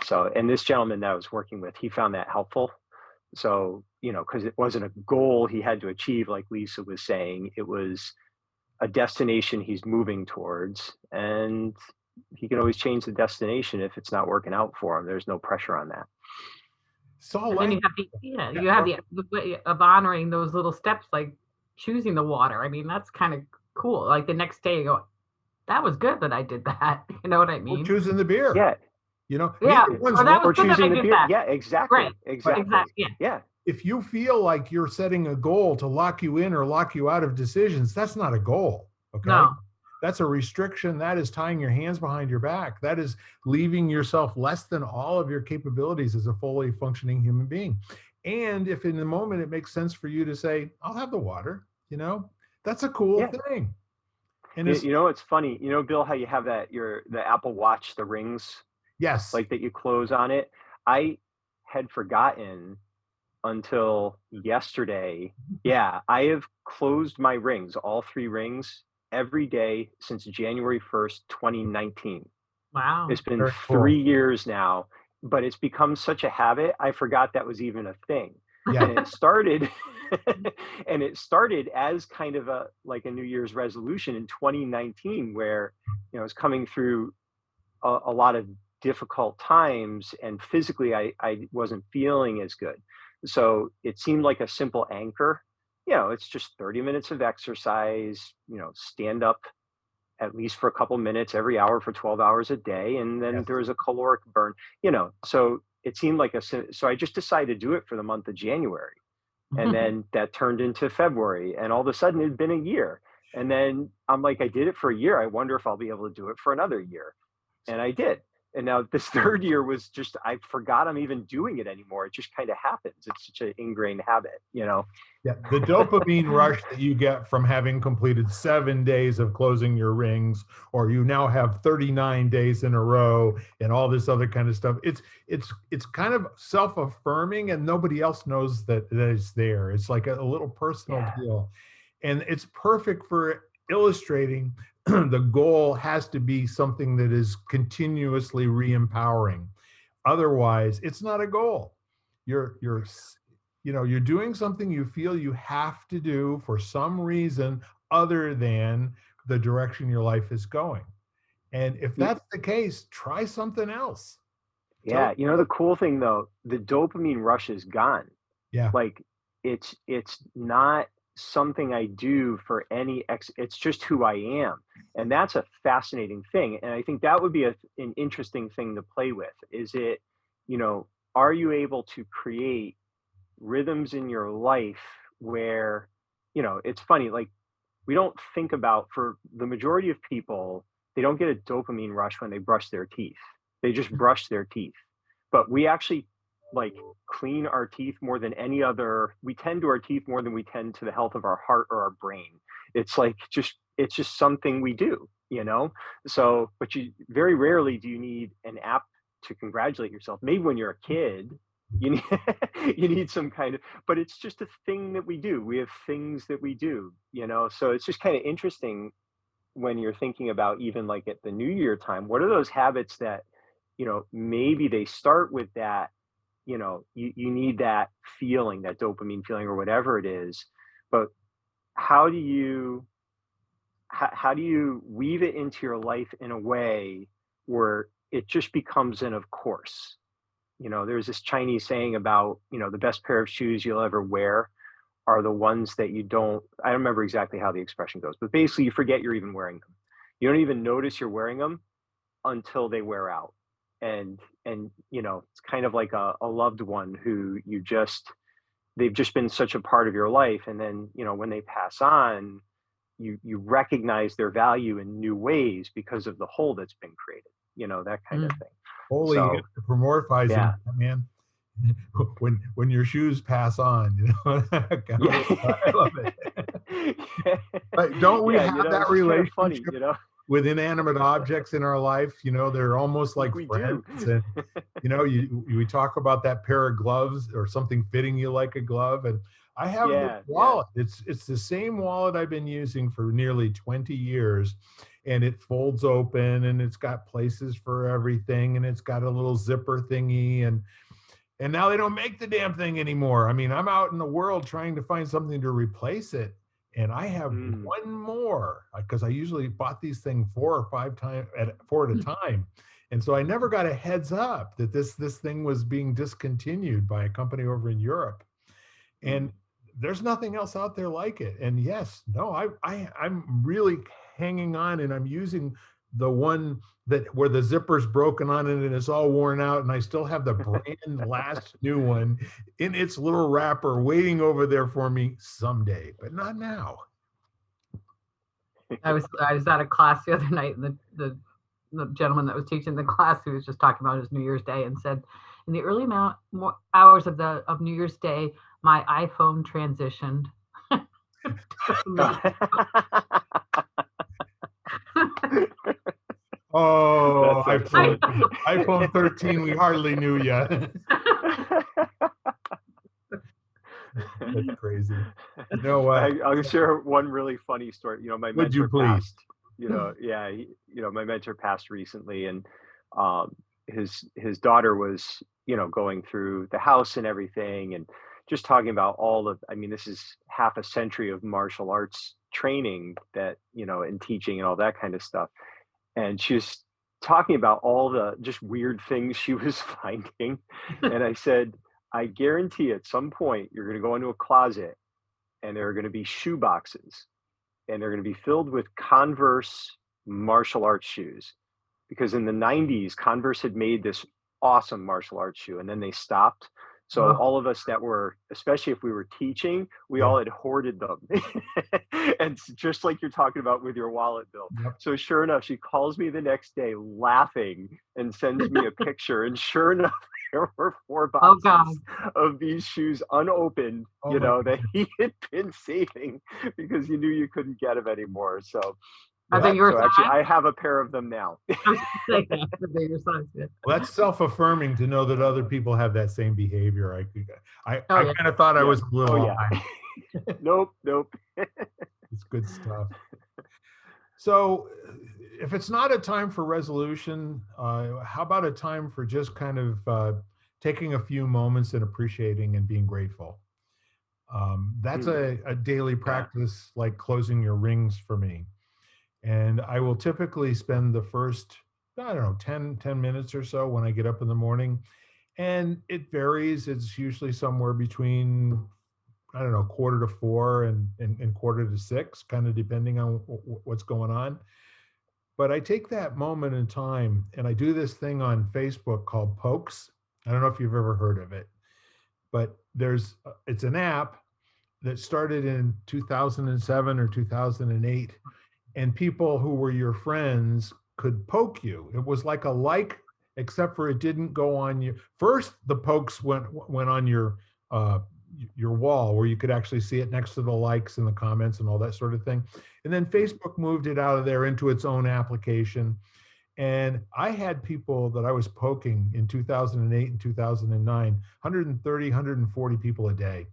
So, and this gentleman that I was working with, he found that helpful. So, because it wasn't a goal he had to achieve, like Lisa was saying, it was a destination he's moving towards, and he can always change the destination if it's not working out for him. There's no pressure on that. So and then you have the way of honoring those little steps, like choosing the water. I mean, that's kind of cool. Like the next day you go, that was good that I did that. You know what I mean? Or choosing the beer. Yeah. Or choosing the beer. That. Yeah, exactly. Right. Exactly. Yeah. If you feel like you're setting a goal to lock you in or lock you out of decisions, that's not a goal. Okay. No. That's a restriction. That is tying your hands behind your back. That is leaving yourself less than all of your capabilities as a fully functioning human being. And if in the moment it makes sense for you to say, I'll have the water, that's a cool thing. And it's funny, Bill, how you have that, the Apple Watch, the rings. Yes. Like that you close on it. I had forgotten until yesterday. Yeah, I have closed my rings, all 3 rings, every day since January 1st, 2019. Wow. It's been 3 years now, but it's become such a habit. I forgot that was even a thing. Yeah. And it started as kind of a New Year's resolution in 2019, where, I was coming through a lot of difficult times, and physically I wasn't feeling as good. So it seemed like a simple anchor. It's just 30 minutes of exercise, stand up at least for a couple minutes every hour for 12 hours a day. And then there's a caloric burn, so it seemed like so I just decided to do it for the month of January. And then that turned into February, and all of a sudden it'd been a year. And then I'm like, I did it for a year. I wonder if I'll be able to do it for another year. And I did. And now this 3rd year was just, I forgot I'm even doing it anymore. It just kind of happens. It's such an ingrained habit, Yeah. The dopamine rush that you get from having completed 7 days of closing your rings, or you now have 39 days in a row and all this other kind of stuff. It's kind of self-affirming, and nobody else knows that it's there. It's like a little personal deal. And it's perfect for illustrating the goal has to be something that is continuously re-empowering. Otherwise, it's not a goal. You're doing something you feel you have to do for some reason other than the direction your life is going. And if that's the case, try something else. Yeah. The cool thing though, the dopamine rush is gone. Yeah. Like it's not something I do for it's just who I am. And that's a fascinating thing. And I think that would be an interesting thing to play with. Is it, you know, are you able to create rhythms in your life where, you know, it's funny, like we don't think about, for the majority of people, they don't get a dopamine rush when they brush their teeth. They just brush their teeth. But we actually like clean our teeth more than any other. We tend to our teeth more than we tend to the health of our heart or our brain. It's like it's just something we do, you know? So, but you very rarely do you need an app to congratulate yourself. Maybe when you're a kid, you need you need some kind of, but it's just a thing that we do. We have things that we do, you know? So it's just kind of interesting when you're thinking about, even like at the New Year time, what are those habits that, you know, maybe they start with that, you know, you need that feeling, that dopamine feeling or whatever it is, but how do you how do you weave it into your life in a way where it just becomes an of course? You know, there's this Chinese saying about, you know, the best pair of shoes you'll ever wear are the ones that you don't, I don't remember exactly how the expression goes, but basically you forget you're even wearing them. You don't even notice you're wearing them until they wear out. And you know, it's kind of like a loved one who they've just been such a part of your life. And then, you know, when they pass on, you recognize their value in new ways because of the hole that's been created, you know, that kind of thing. Holy So anthropomorphizing, yeah. man. When your shoes pass on, you know. Yeah. I love it. But don't we Yeah, you have know, that it's just kind of funny, relationship you know. with inanimate objects in our life? You know, they're almost like We friends. do. And you know, we talk about that pair of gloves or something fitting you like a glove. And I have this Yeah, yeah. wallet. It's the same wallet I've been using for nearly 20 years. And it folds open and it's got places for everything. And it's got a little zipper thingy. And now they don't make the damn thing anymore. I mean, I'm out in the world trying to find something to replace it. And I have Mm, one more because I usually bought these things four at a time. And so I never got a heads up that this thing was being discontinued by a company over in Europe. mm. And there's nothing else out there like it. And yes, no, I'm really hanging on, and I'm using the one that where the zipper's broken on it and it's all worn out, and I still have the brand last new one in its little wrapper waiting over there for me someday, but not now. I was at a class the other night, and the gentleman that was teaching the class, who was just talking about his New Year's Day, and said, in the early hours of New Year's Day, my iPhone transitioned. Oh, That's excellent. iPhone 13, we hardly knew yet. That's crazy. You know what? I'll share one really funny story. You know, my Would you mentor please? passed. You know, yeah, you know, my mentor passed recently, and his daughter was, you know, going through the house and everything, and just talking about all of. I mean, this is half a century of martial arts training that, you know, and teaching and all that kind of stuff. And she was talking about all the just weird things she was finding. And I said, I guarantee at some point you're going to go into a closet and there are going to be shoe boxes and they're going to be filled with Converse martial arts shoes. Because in the 90s, Converse had made this awesome martial arts shoe and then they stopped. So Oh, all of us that were, especially if we were teaching, we Yeah. all had hoarded them. And just like you're talking about with your wallet, Bill. Yep. So sure enough, she calls me the next day laughing and sends me a picture. And sure enough, there were 4 oh God. boxes of these shoes unopened, Oh you my know, that he had been saving because he knew you couldn't get them anymore. So Are Well, they your so actually, size? I have a pair of them now. I was going to say that. Are they your size? Yeah. that's self-affirming to know that other people have that same behavior. I Oh, yeah. kind of thought I Yeah. was a little Oh yeah. odd. Nope. It's good stuff. So, if it's not a time for resolution, how about a time for just kind of taking a few moments and appreciating and being grateful? That's Hmm. a daily Yeah. practice, like closing your rings for me. And I will typically spend the first, I don't know, 10 minutes or so when I get up in the morning. And it varies. It's usually somewhere between I don't know, 3:45 and 4:45, kind of depending on what's going on. But I take that moment in time and I do this thing on Facebook called Pokes. I don't know if you've ever heard of it, but it's an app that started in 2007 or 2008, and people who were your friends could poke you. It was like a like, except for it didn't go on you. First, the pokes went on your wall where you could actually see it next to the likes and the comments and all that sort of thing. And then Facebook moved it out of there into its own application. And I had people that I was poking in 2008 and 2009, 130, 140 people a day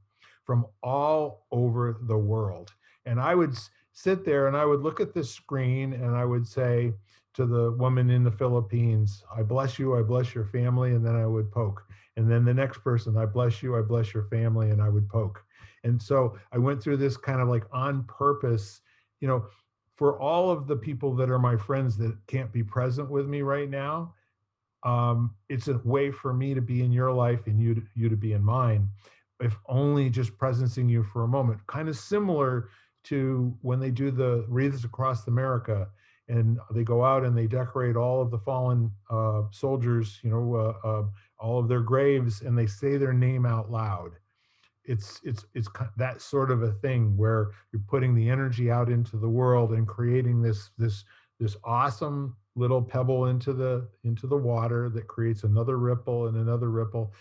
from all over the world. And I would sit there and I would look at the screen and I would say to the woman in the Philippines, I bless you, I bless your family. And then I would poke. And then the next person, I bless you, I bless your family. And I would poke. And so I went through this kind of like on purpose, for all of the people that are my friends that can't be present with me right now. It's a way for me to be in your life and you to be in mine, if only just presencing you for a moment. Kind of similar to when they do the Wreaths Across America and they go out and they decorate all of the fallen soldiers, all of their graves, and they say their name out loud. It's that sort of a thing where you're putting the energy out into the world and creating this awesome little pebble into the water that creates another ripple and another ripple.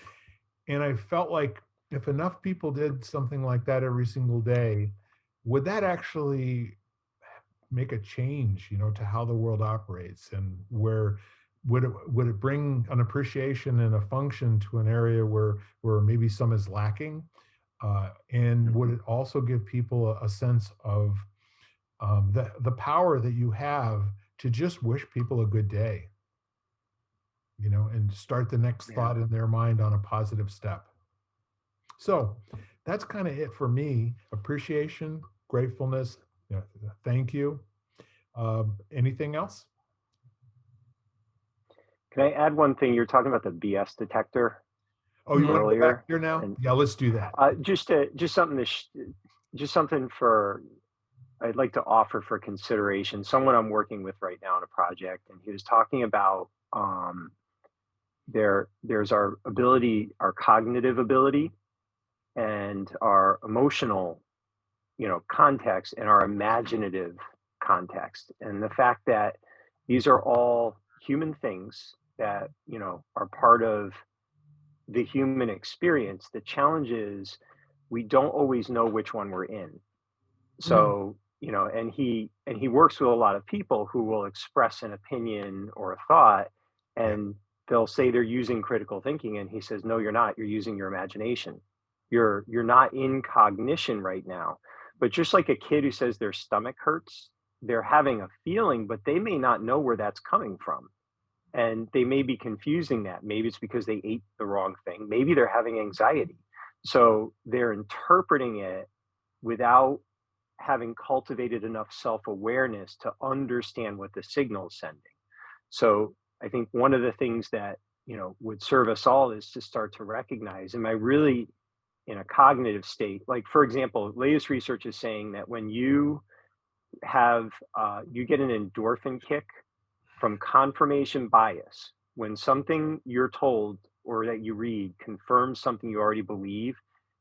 And I felt like if enough people did something like that every single day, would that actually make a change, to how the world operates, and where would it bring an appreciation and a function to an area where maybe some is lacking? And would it also give people a sense of the power that you have to just wish people a good day, and start the next thought in their mind on a positive step. So that's kind of it for me. Appreciation, gratefulness, thank you. Anything else? Can I add one thing? You're talking about the BS detector. Oh, you want to go back earlier. here now? And, yeah, let's do that. Just something for I'd like to offer for consideration. Someone I'm working with right now on a project, and he was talking about there's our ability, our cognitive ability, and our emotional, context, and our imaginative context, and the fact that these are all human things that are part of the human experience. The challenge is we don't always know which one we're in. So, and he works with a lot of people who will express an opinion or a thought, and they'll say they're using critical thinking. And he says, no, you're not. You're using your imagination. You're not in cognition right now. But just like a kid who says their stomach hurts, they're having a feeling, but they may not know where that's coming from. And they may be confusing that. Maybe it's because they ate the wrong thing. Maybe they're having anxiety. So they're interpreting it without having cultivated enough self-awareness to understand what the signal is sending. So I think one of the things that, would serve us all is to start to recognize, am I really in a cognitive state? Like, for example, latest research is saying that when you have, you get an endorphin kick from confirmation bias, when something you're told or that you read confirms something you already believe,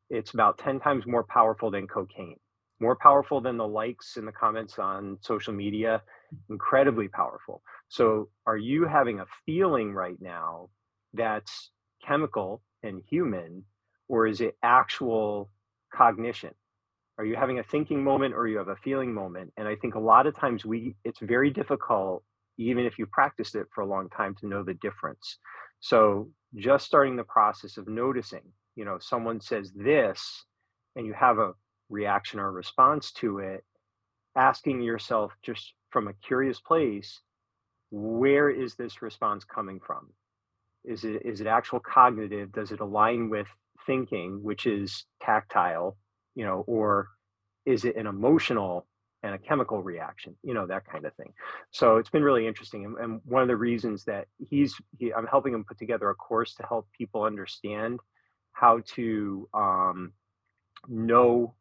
it's about 10 times more powerful than cocaine, more powerful than the likes and the comments on social media, incredibly powerful. So are you having a feeling right now that's chemical and human, or is it actual cognition? Are you having a thinking moment or you have a feeling moment? And I think a lot of times it's very difficult, even if you practiced it for a long time, to know the difference. So just starting the process of noticing, someone says this and you have a reaction or a response to it, asking yourself just from a curious place, where is this response coming from? Is it actual cognitive? Does it align with thinking, which is tactile, or is it an emotional and a chemical reaction, that kind of thing. So it's been really interesting. And one of the reasons that I'm helping him put together a course to help people understand how to know,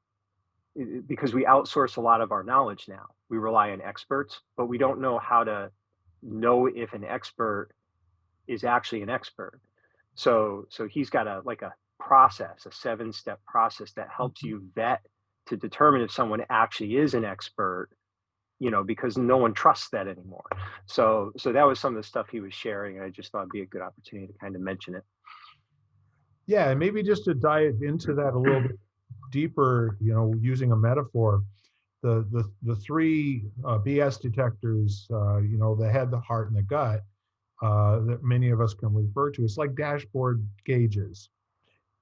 because we outsource a lot of our knowledge now. We rely on experts, but we don't know how to know if an expert is actually an expert. So he's got a process, a 7-step process that helps you vet to determine if someone actually is an expert, because no one trusts that anymore. So that was some of the stuff he was sharing, and I just thought it'd be a good opportunity to kind of mention it. Yeah, and maybe just to dive into that a little bit deeper, using a metaphor, the three BS detectors, the head, the heart, and the gut, that many of us can refer to. It's like dashboard gauges.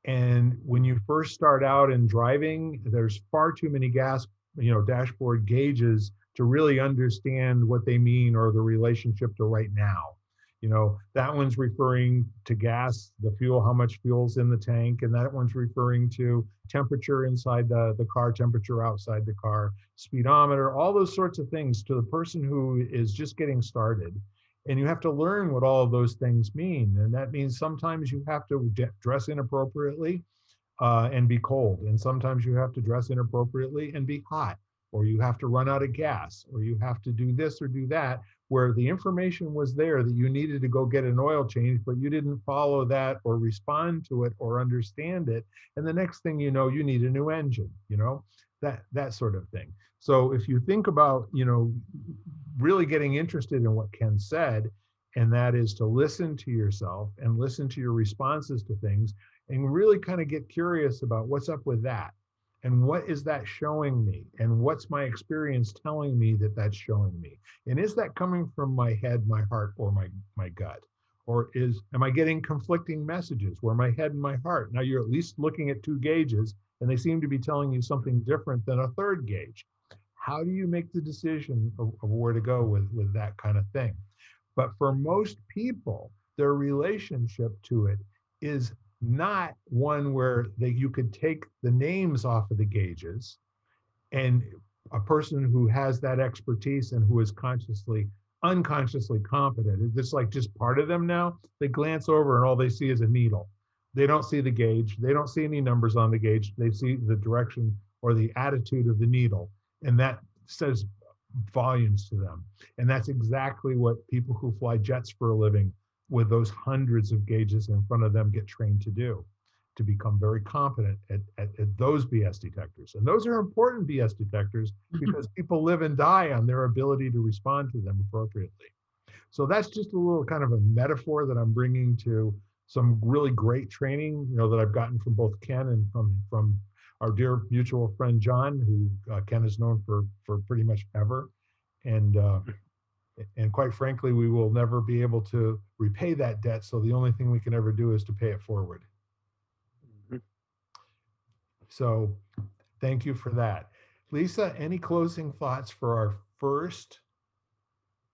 And when you first start out in driving, there's far too many dashboard gauges to really understand what they mean or the relationship to right now. That one's referring to gas, the fuel, how much fuel's in the tank, and that one's referring to temperature inside the car, temperature outside the car, speedometer, all those sorts of things to the person who is just getting started. And you have to learn what all of those things mean. And that means sometimes you have to dress inappropriately and be cold. And sometimes you have to dress inappropriately and be hot, or you have to run out of gas, or you have to do this or do that, where the information was there that you needed to go get an oil change, but you didn't follow that or respond to it or understand it. And the next thing you know, you need a new engine, that sort of thing. So if you think about, really getting interested in what Ken said, and that is to listen to yourself and listen to your responses to things and really kind of get curious about what's up with that. And what is that showing me? And what's my experience telling me that that's showing me? And is that coming from my head, my heart, or my gut? Or am I getting conflicting messages where my head and my heart? Now you're at least looking at two gauges and they seem to be telling you something different than a third gauge. How do you make the decision of where to go with that kind of thing? But for most people, their relationship to it is not one where you could take the names off of the gauges, and a person who has that expertise and who is unconsciously competent, it's like just part of them now, they glance over and all they see is a needle. They don't see the gauge. They don't see any numbers on the gauge. They see the direction or the attitude of the needle. And that says volumes to them. And that's exactly what people who fly jets for a living with those hundreds of gauges in front of them get trained to do, to become very competent at those BS detectors. And those are important BS detectors because people live and die on their ability to respond to them appropriately. So that's just a little kind of a metaphor that I'm bringing to some really great training, that I've gotten from both Ken and from our dear mutual friend, John, who Ken has known for pretty much ever. And quite frankly, we will never be able to repay that debt. So the only thing we can ever do is to pay it forward. Mm-hmm. So thank you for that. Lisa, any closing thoughts for our first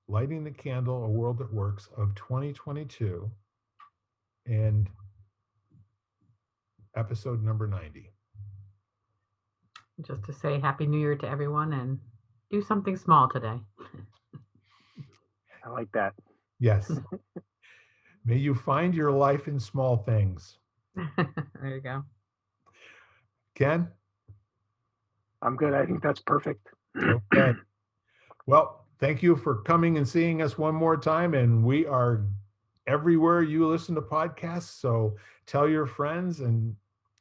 Lighting the Candle, A World That Works of 2022 and episode number 90? Just to say Happy New Year to everyone and do something small today. I like that. Yes. May you find your life in small things. There you go. Ken? I'm good. I think that's perfect. Okay. Well, thank you for coming and seeing us one more time. And we are everywhere you listen to podcasts. So tell your friends and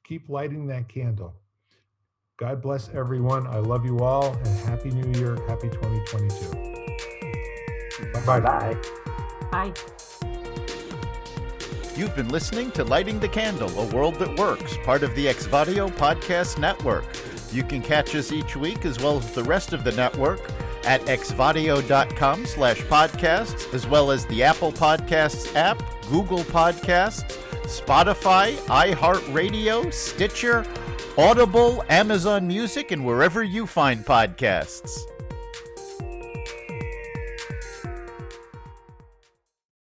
keep lighting that candle. God bless everyone. I love you all, and Happy New Year. Happy 2022. Bye-bye. Bye. You've been listening to Lighting the Candle, A World That Works, part of the Xvadio Podcast Network. You can catch us each week, as well as the rest of the network, at xvadio.com/podcasts, as well as the Apple Podcasts app, Google Podcasts, Spotify, iHeartRadio, Stitcher, Audible, Amazon Music, and wherever you find podcasts.